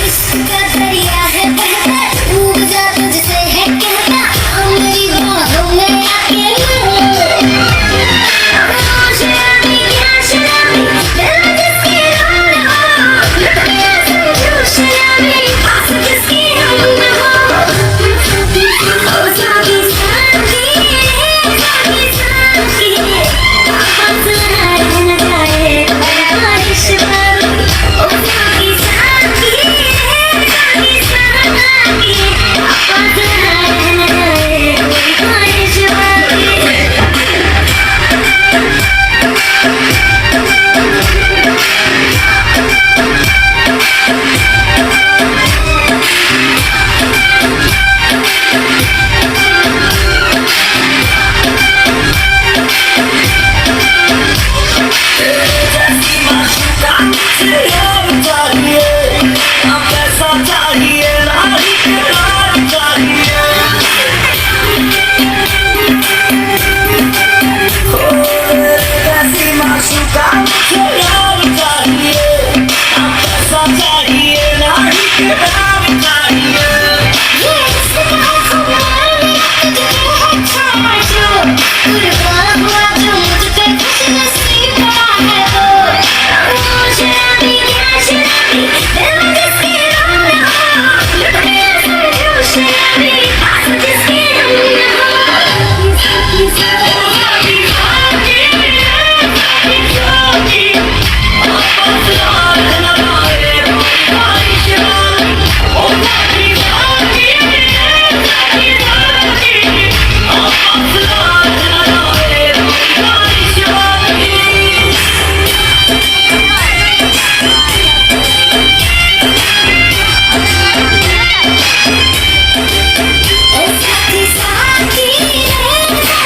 इसका दरिया है बहता, डूब जा तुझसे है कहता, आ मेरी बाहों में आके शराबी क्या शराबी, दिल जिसकी धुन हो, मैं समझूं शराबी, पास जिसकी हम न हो। ओ साकी साकी, साकी साकी, पास रह न जाए ख्वाहिश बाकी। ओ साकी साकी, साकी साकी, पास रह न जाए ख्वाहिश बाकी। चाहिए, अब पैसा चाहिए, नारी के